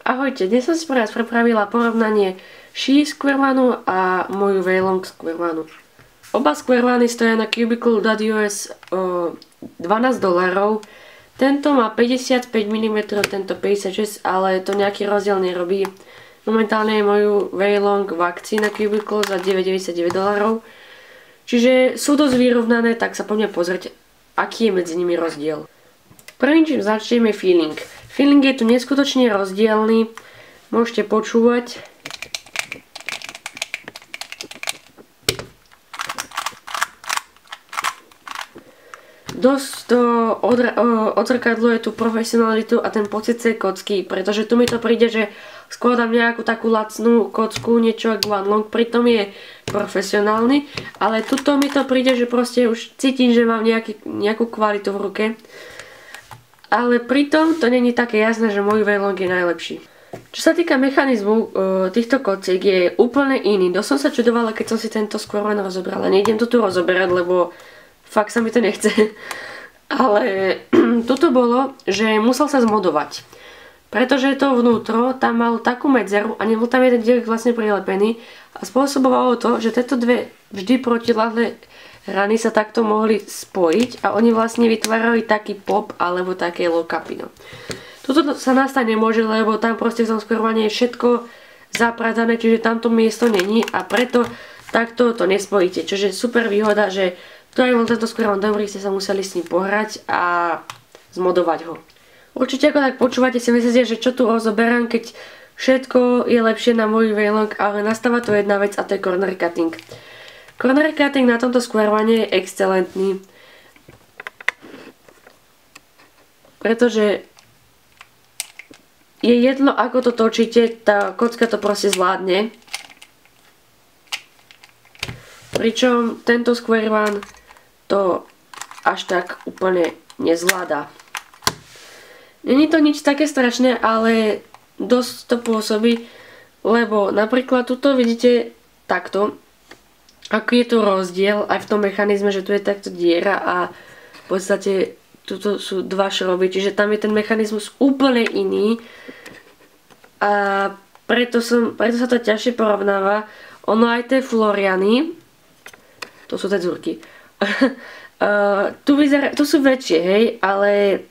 Ahojte, dnes som si pre vás pripravila porovnanie She Square a moju Waylong Square. Oba Square stoja na Cubicle.us $12. Tento má 55 mm, tento 56, ale to nejaký rozdiel nerobí. Momentálne je moju Waylong v akcii na Cubicle za $9,99. Čiže sú dosť vyrovnané, tak sa poďme pozrieť, aký je medzi nimi rozdiel. Prvým, čím začneme, je feeling. Feeling je tu neskutočne rozdielny. Môžete počúvať. Dosť to odzrkadľuje tú profesionalitu a ten pocit tej kocky, pretože tu mi to príde, že skôr dám nejakú takú lacnú kocku, niečo ako One Long, pritom je profesionálny, ale tuto mi to príde, že proste už cítim, že mám nejakú kvalitu v ruke. Ale pritom to není také jasné, že môj Waylong je najlepší. Čo sa týka mechanizmu týchto kociek, je úplne iný. Dosť som sa čudovala, keď som si tento Square rozobrala. Nejdem to tu rozoberať, lebo fakt sa mi to nechce. Ale tuto bolo, že musel sa zmodovať. Pretože to vnútro tam mal takú medzeru a nebol tam jeden dielek vlastne prilepený. A spôsobovalo to, že tieto dve vždy protiľahlé rany sa takto mohli spojiť a oni vlastne vytvárali taký pop alebo také low-capino. Toto sa nastať nemôže, lebo tam proste v tom Square je všetko zapradané, čiže tamto miesto není a preto takto to nespojíte. Čiže super výhoda, že to aj bol tento Square dobrý, ste sa museli s ním pohrať a zmodovať ho. Určite ako tak počúvate, si myslíte, že čo tu rozoberám, keď všetko je lepšie na môj Waylong, ale nastáva tu jedna vec a to je corner cutting. Corner cutting na tomto Square je excelentný, pretože je jedno, ako to točíte, tá kocka to proste zvládne. Pričom tento Square to až tak úplne nezvláda. Není to nič také strašné, ale dosť to pôsobí, lebo napríklad tuto vidíte takto, aký je tu rozdiel aj v tom mechanizme, že tu je takto diera a v podstate tuto sú dva šroby, čiže tam je ten mechanizmus úplne iný a preto sa to ťažšie porovnáva. Ono aj tie Floriany, to sú tie dzurky, tu sú väčšie, hej, ale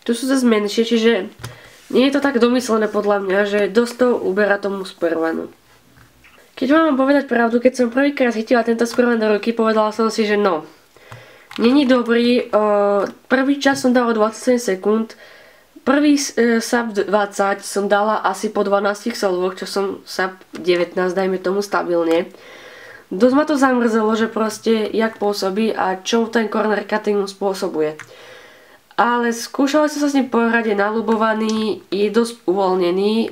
tu sú zase menšie, čiže nie je to tak domyslené podľa mňa, že dosť to uberá tomu Square. Keď vám mám povedať pravdu, keď som prvýkrát chytila tento Square do ruky, povedala som si, že no, není dobrý. Prvý čas som dala 27 sekúnd, prvý sub 20 som dala asi po 12 salvoch, čo som sub 19, dajme tomu stabilne. Dosť ma to zamrzelo, že proste jak pôsobí a čo ten corner cutting spôsobuje. Ale skúšala som sa s ním pohrať, je naľubovaný, je dosť uvoľnený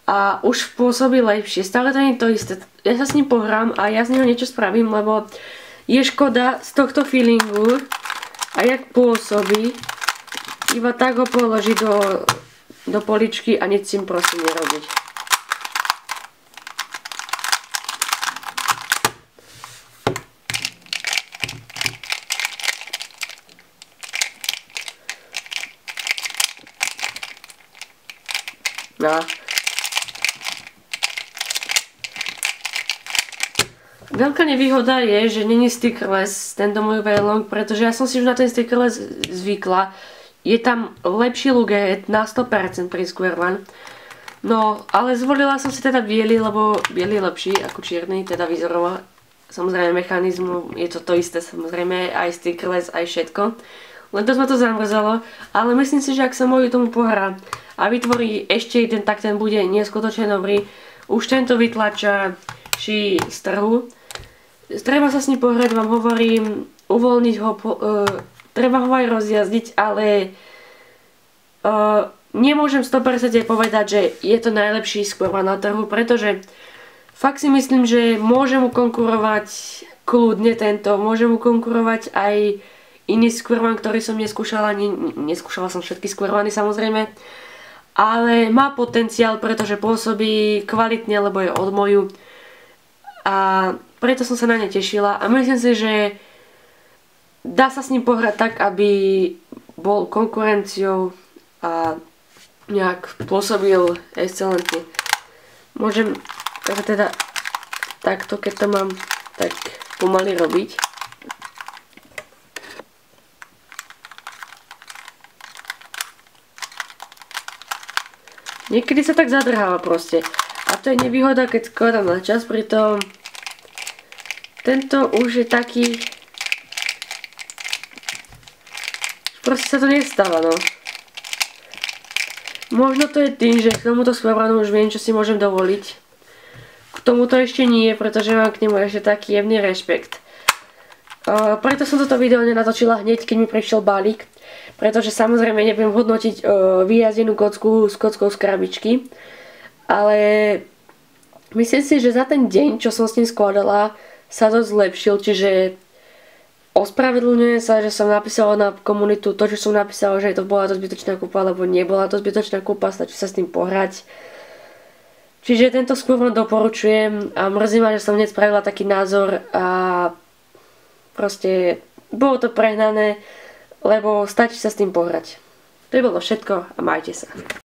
a už pôsobí lepšie. Stále to nie je to isté. Ja sa s ním pohrám a ja z neho niečo spravím, lebo je škoda z tohto feelingu a jak pôsobí, iba tak ho položiť do poličky a nič s tým prosím nerobiť. No. Veľká nevýhoda je, že není stickerless tento môj Waylong, pretože ja som si už na ten stickerless zvykla. Je tam lepší look na 100% pri Square. No, ale zvolila som si teda biely, lebo biely je lepší ako čierny, teda výzorovo. Samozrejme mechanizmu je to isté, samozrejme aj stickerless, aj všetko. Len to ma to zamrzelo, ale myslím si, že ak sa môj tomu pohrá a vytvorí ešte jeden, tak ten bude neskutočne dobrý. Už tento vytlača She z trhu. Treba sa s ním pohrať, vám hovorím, uvoľniť ho, treba ho aj rozjazdiť, ale nemôžem 100% povedať, že je to najlepší Square na trhu, pretože fakt si myslím, že môže mu konkurovať kľudne tento, môže mu konkurovať aj iný Square, ktorý som neskúšala, neskúšala som všetky Square samozrejme, ale má potenciál, pretože pôsobí kvalitne, lebo je od moju a preto som sa na ne tešila a myslím si, že dá sa s ním pohrať tak, aby bol konkurenciou a nejak pôsobil excelentne. Môžem teda takto, keď to mám tak pomaly robiť. Niekedy sa tak zadrháva proste. A to je nevýhoda, keď skladám na čas, pritom tento už je taký... Proste sa to nestáva, no. Možno to je tým, že k tomuto skvranu už viem, čo si môžem dovoliť. K tomuto ešte nie, pretože mám k nemu ešte taký jemný rešpekt. Preto som toto video nenatočila hneď, keď mi prišiel balík. Pretože samozrejme nebudem hodnotiť vyjazdenú kocku s kockou z krabičky. Ale myslím si, že za ten deň, čo som s ním skladala, sa to zlepšil. Čiže ospravedlňujem sa, že som napísala na komunitu to, čo som napísala, že to bola to zbytočná kúpa, alebo nebola to zbytočná kúpa, stačí sa s tým pohrať. Čiže tento skôr vám doporučujem a mrzí ma, že som hneď spravila taký názor a proste bolo to prehnané, lebo stačí sa s tým pohrať. To je bolo všetko a majte sa.